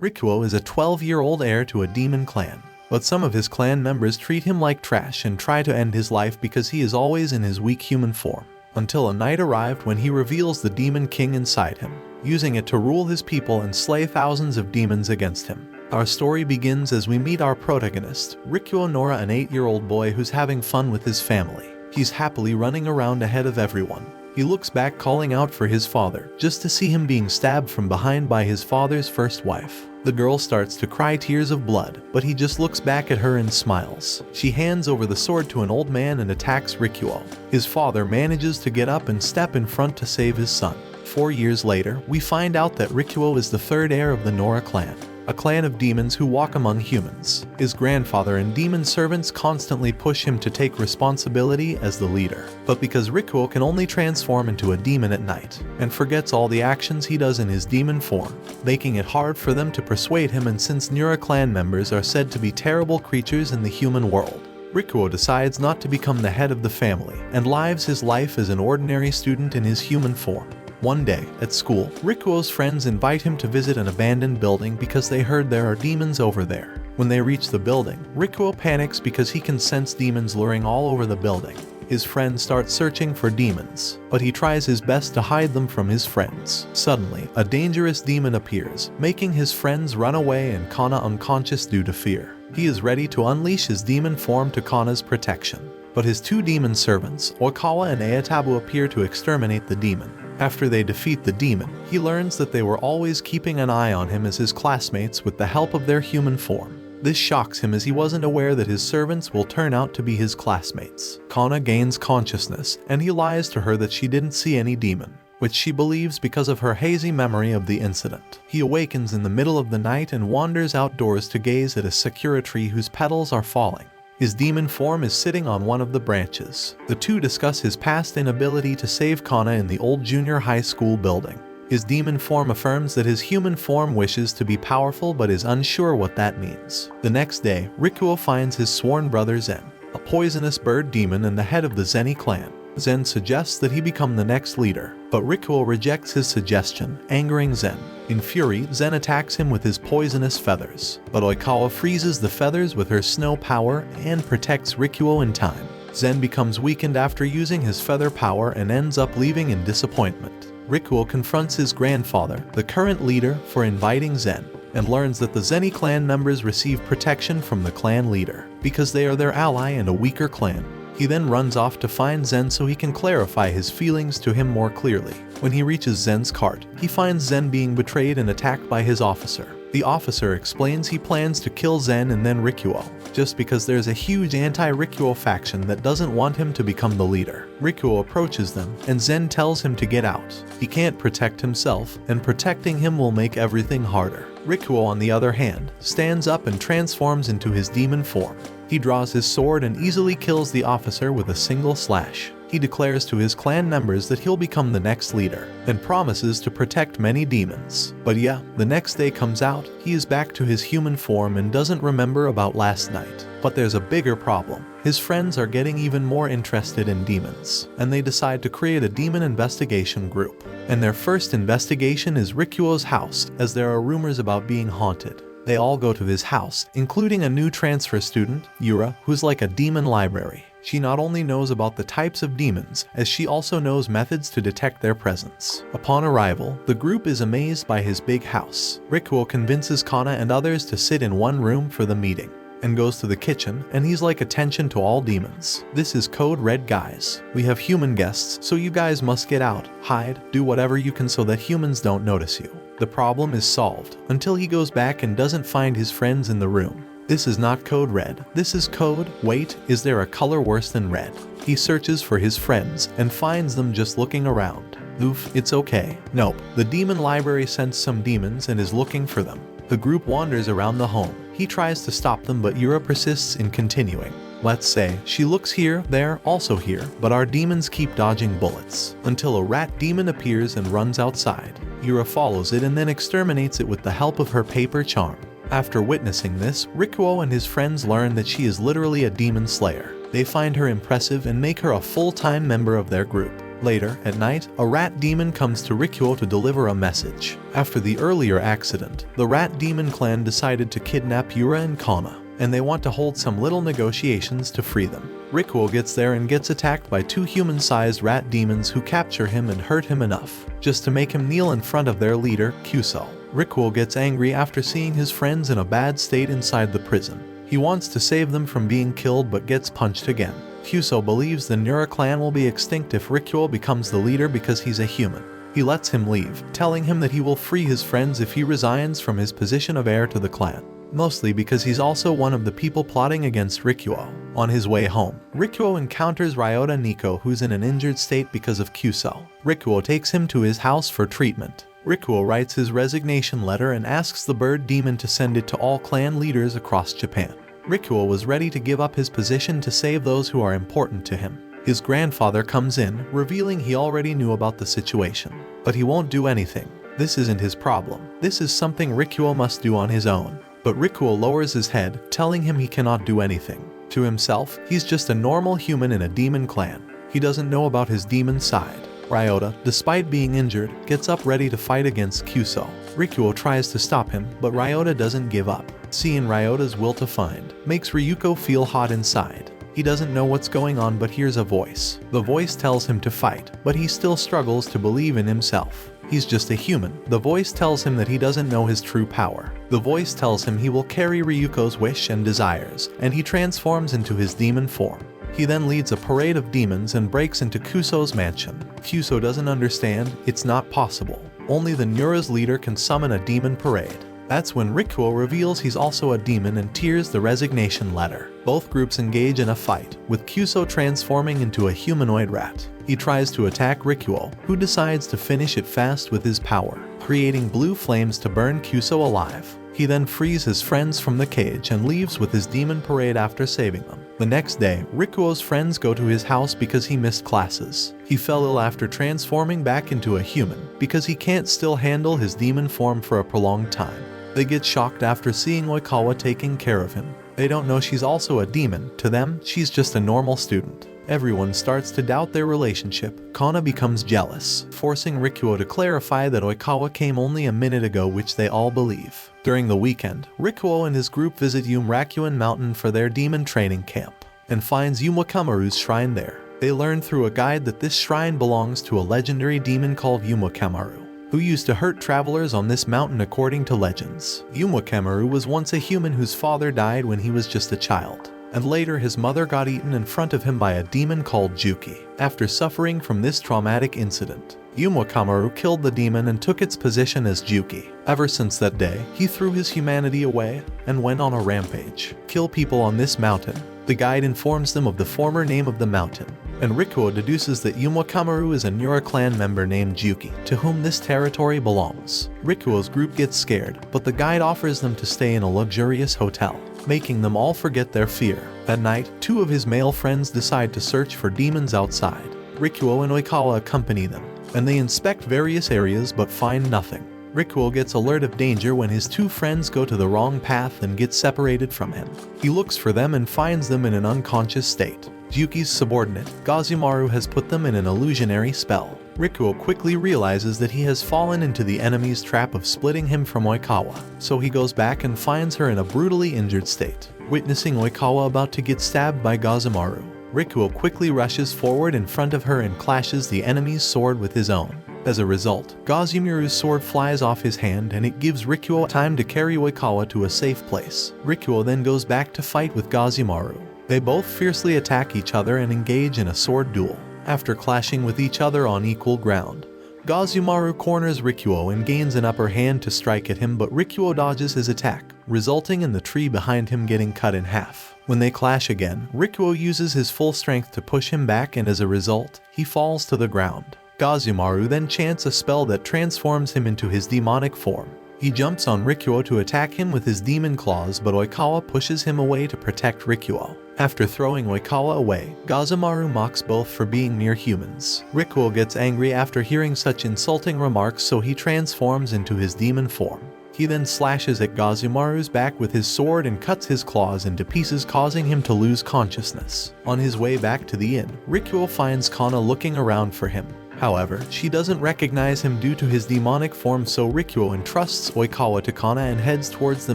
Rikuo is a 12-year-old heir to a demon clan, but some of his clan members treat him like trash and try to end his life because he is always in his weak human form. Until a night arrived when he reveals the demon king inside him, using it to rule his people and slay thousands of demons against him. Our story begins as we meet our protagonist, Rikuo Nora, an 8-year-old boy who's having fun with his family. He's happily running around ahead of everyone. He looks back calling out for his father, just to see him being stabbed from behind by his father's first wife. The girl starts to cry tears of blood, but he just looks back at her and smiles. She hands over the sword to an old man and attacks Rikuo. His father manages to get up and step in front to save his son. 4 years later, we find out that Rikuo is the third heir of the Nora clan, a clan of demons who walk among humans. His grandfather and demon servants constantly push him to take responsibility as the leader. But because Rikuo can only transform into a demon at night, and forgets all the actions he does in his demon form, making it hard for them to persuade him, and since Nora clan members are said to be terrible creatures in the human world, Rikuo decides not to become the head of the family, and lives his life as an ordinary student in his human form. One day, at school, Rikuo's friends invite him to visit an abandoned building because they heard there are demons over there. When they reach the building, Rikuo panics because he can sense demons luring all over the building. His friends start searching for demons, but he tries his best to hide them from his friends. Suddenly, a dangerous demon appears, making his friends run away and Kana unconscious due to fear. He is ready to unleash his demon form to Kana's protection, but his two demon servants, Oikawa and Ayatabu, appear to exterminate the demon. After they defeat the demon, he learns that they were always keeping an eye on him as his classmates with the help of their human form. This shocks him as he wasn't aware that his servants will turn out to be his classmates. Kana gains consciousness, and he lies to her that she didn't see any demon, which she believes because of her hazy memory of the incident. He awakens in the middle of the night and wanders outdoors to gaze at a sakura tree whose petals are falling. His demon form is sitting on one of the branches. The two discuss his past inability to save Kana in the old junior high school building. His demon form affirms that his human form wishes to be powerful but is unsure what that means. The next day, Rikuo finds his sworn brother Zen, a poisonous bird demon and the head of the Zeni clan. Zen suggests that he become the next leader, but Rikuo rejects his suggestion, angering Zen. In fury, Zen attacks him with his poisonous feathers, but Oikawa freezes the feathers with her snow power and protects Rikuo in time. Zen becomes weakened after using his feather power and ends up leaving in disappointment. Rikuo confronts his grandfather, the current leader, for inviting Zen, and learns that the Zeni clan members receive protection from the clan leader, because they are their ally and a weaker clan. He then runs off to find Zen so he can clarify his feelings to him more clearly. When he reaches Zen's cart, he finds Zen being betrayed and attacked by his officer. The officer explains he plans to kill Zen and then Rikuo, just because there's a huge anti-Rikuo faction that doesn't want him to become the leader. Rikuo approaches them, and Zen tells him to get out. He can't protect himself, and protecting him will make everything harder. Rikuo, on the other hand, stands up and transforms into his demon form. He draws his sword and easily kills the officer with a single slash. He declares to his clan members that he'll become the next leader, and promises to protect many demons. But yeah, the next day comes out, he is back to his human form and doesn't remember about last night. But there's a bigger problem. His friends are getting even more interested in demons, and they decide to create a demon investigation group. And their first investigation is Rikuo's house, as there are rumors about being haunted. They all go to his house, including a new transfer student, Yura, who's like a demon library. She not only knows about the types of demons, as she also knows methods to detect their presence. Upon arrival, the group is amazed by his big house. Rikuo convinces Kana and others to sit in one room for the meeting, and goes to the kitchen, and he's like attention to all demons. This is code red, guys. We have human guests, so you guys must get out, hide, do whatever you can so that humans don't notice you. The problem is solved, until he goes back and doesn't find his friends in the room. This is not code red. This is code, wait, is there a color worse than red? He searches for his friends and finds them just looking around. Oof, it's okay. Nope, the demon library sent some demons and is looking for them. The group wanders around the home. He tries to stop them, but Yura persists in continuing. Let's say, she looks here, there, also here, but our demons keep dodging bullets, until a rat demon appears and runs outside. Yura follows it and then exterminates it with the help of her paper charm. After witnessing this, Rikuo and his friends learn that she is literally a demon slayer. They find her impressive and make her a full-time member of their group. Later, at night, a rat demon comes to Rikuo to deliver a message. After the earlier accident, the rat demon clan decided to kidnap Yura and Kana, and they want to hold some little negotiations to free them. Rikuo gets there and gets attacked by two human-sized rat demons who capture him and hurt him enough just to make him kneel in front of their leader, Kyuso. Rikuo gets angry after seeing his friends in a bad state inside the prison. He wants to save them from being killed but gets punched again. Kyuso believes the Nura clan will be extinct if Rikuo becomes the leader because he's a human. He lets him leave, telling him that he will free his friends if he resigns from his position of heir to the clan. Mostly because he's also one of the people plotting against Rikuo. On his way home, Rikuo encounters Ryota Nico, who's in an injured state because of Kyuso. Rikuo takes him to his house for treatment. Rikuo writes his resignation letter and asks the bird demon to send it to all clan leaders across Japan. Rikuo was ready to give up his position to save those who are important to him. His grandfather comes in, revealing he already knew about the situation. But he won't do anything. This isn't his problem. This is something Rikuo must do on his own. But Rikuo lowers his head, telling him he cannot do anything. To himself, he's just a normal human in a demon clan. He doesn't know about his demon side. Ryota, despite being injured, gets up ready to fight against Kyuso. Rikuo tries to stop him, but Ryota doesn't give up. Seeing Ryota's will to find makes Ryuko feel hot inside. He doesn't know what's going on but hears a voice. The voice tells him to fight, but he still struggles to believe in himself. He's just a human. The voice tells him that he doesn't know his true power. The voice tells him he will carry Ryuko's wish and desires, and he transforms into his demon form. He then leads a parade of demons and breaks into Kuso's mansion. Kyuso doesn't understand, it's not possible. Only the Nura's leader can summon a demon parade. That's when Rikuo reveals he's also a demon and tears the resignation letter. Both groups engage in a fight, with Kyuso transforming into a humanoid rat. He tries to attack Rikuo, who decides to finish it fast with his power, creating blue flames to burn Kyuso alive. He then frees his friends from the cage and leaves with his demon parade after saving them. The next day, Rikuo's friends go to his house because he missed classes. He fell ill after transforming back into a human because he can't still handle his demon form for a prolonged time. They get shocked after seeing Oikawa taking care of him. They don't know she's also a demon. To them, she's just a normal student. Everyone starts to doubt their relationship. Kana becomes jealous, forcing Rikuo to clarify that Oikawa came only a minute ago, which they all believe. During the weekend, Rikuo and his group visit Umrakuan Mountain for their demon training camp, and finds Umwakamaru's shrine there. They learn through a guide that this shrine belongs to a legendary demon called Umwakamaru, who used to hurt travelers on this mountain according to legends. Umwakamaru was once a human whose father died when he was just a child, and later his mother got eaten in front of him by a demon called Juki. After suffering from this traumatic incident, Umwakamaru killed the demon and took its position as Juki. Ever since that day, he threw his humanity away and went on a rampage. Kill people on this mountain. The guide informs them of the former name of the mountain, and Rikuo deduces that Umwakamaru is a Nura clan member named Juki, to whom this territory belongs. Rikuo's group gets scared, but the guide offers them to stay in a luxurious hotel, making them all forget their fear. That night, two of his male friends decide to search for demons outside. Rikuo and Oikawa accompany them, and they inspect various areas but find nothing. Rikuo gets alert of danger when his two friends go to the wrong path and get separated from him. He looks for them and finds them in an unconscious state. Juki's subordinate, Gazumaru, has put them in an illusionary spell. Rikuo quickly realizes that he has fallen into the enemy's trap of splitting him from Oikawa, so he goes back and finds her in a brutally injured state. Witnessing Oikawa about to get stabbed by Gazumaru, Rikuo quickly rushes forward in front of her and clashes the enemy's sword with his own. As a result, Gazumaru's sword flies off his hand and it gives Rikuo time to carry Oikawa to a safe place. Rikuo then goes back to fight with Gazumaru. They both fiercely attack each other and engage in a sword duel. After clashing with each other on equal ground, Gazumaru corners Rikuo and gains an upper hand to strike at him, but Rikuo dodges his attack, resulting in the tree behind him getting cut in half. When they clash again, Rikuo uses his full strength to push him back, and as a result, he falls to the ground. Gazumaru then chants a spell that transforms him into his demonic form. He jumps on Rikuo to attack him with his demon claws, but Oikawa pushes him away to protect Rikuo. After throwing Oikawa away, Gazumaru mocks both for being mere humans. Rikuo gets angry after hearing such insulting remarks, so he transforms into his demon form. He then slashes at Gazumaru's back with his sword and cuts his claws into pieces, causing him to lose consciousness. On his way back to the inn, Rikuo finds Kana looking around for him. However, she doesn't recognize him due to his demonic form, so Rikuo entrusts Oikawa to Kana and heads towards the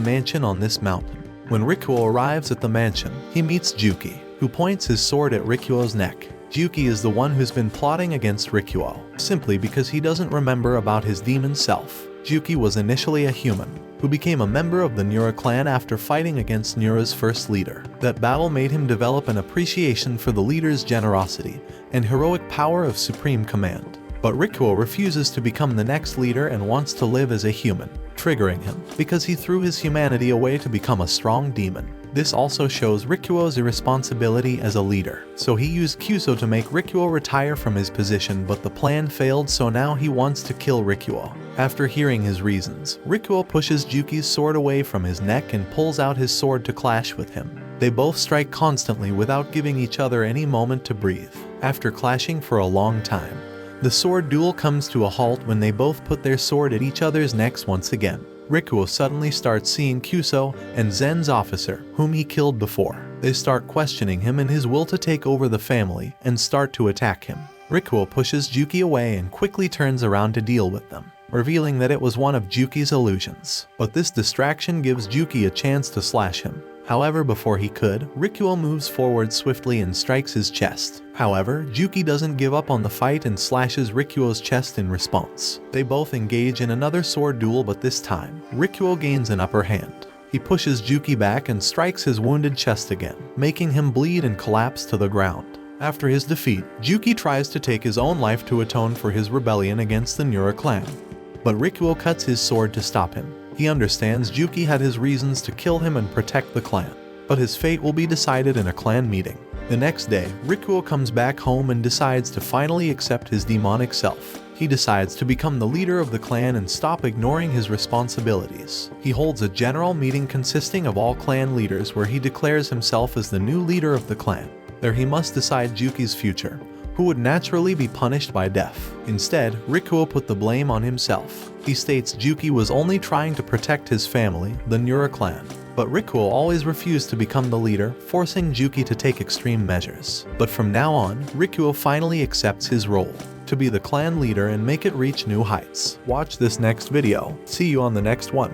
mansion on this mountain. When Rikuo arrives at the mansion, he meets Juki, who points his sword at Rikuo's neck. Juki is the one who's been plotting against Rikuo, simply because he doesn't remember about his demon self. Juki was initially a human, who became a member of the Nura clan after fighting against Nura's first leader. That battle made him develop an appreciation for the leader's generosity and heroic power of supreme command. But Rikuo refuses to become the next leader and wants to live as a human, triggering him because he threw his humanity away to become a strong demon. This also shows Rikuo's irresponsibility as a leader, so he used Kyuso to make Rikuo retire from his position, but the plan failed, so now he wants to kill Rikuo. After hearing his reasons, Rikuo pushes Juki's sword away from his neck and pulls out his sword to clash with him. They both strike constantly without giving each other any moment to breathe. After clashing for a long time, the sword duel comes to a halt when they both put their sword at each other's necks once again. Rikuo suddenly starts seeing Kyuso and Zen's officer, whom he killed before. They start questioning him and his will to take over the family and start to attack him. Rikuo pushes Juki away and quickly turns around to deal with them, revealing that it was one of Juki's illusions. But this distraction gives Juki a chance to slash him. However, before he could, Rikuo moves forward swiftly and strikes his chest. However, Juki doesn't give up on the fight and slashes Rikuo's chest in response. They both engage in another sword duel, but this time, Rikuo gains an upper hand. He pushes Juki back and strikes his wounded chest again, making him bleed and collapse to the ground. After his defeat, Juki tries to take his own life to atone for his rebellion against the Nura clan. But Rikuo cuts his sword to stop him. He understands Juki had his reasons to kill him and protect the clan, but his fate will be decided in a clan meeting. The next day, Rikuo comes back home and decides to finally accept his demonic self. He decides to become the leader of the clan and stop ignoring his responsibilities. He holds a general meeting consisting of all clan leaders where he declares himself as the new leader of the clan. There he must decide Juki's future, who would naturally be punished by death. Instead, Rikuo put the blame on himself. He states Juki was only trying to protect his family, the Nura clan. But Rikuo always refused to become the leader, forcing Juki to take extreme measures. But from now on, Rikuo finally accepts his role, to be the clan leader and make it reach new heights. Watch this next video. See you on the next one.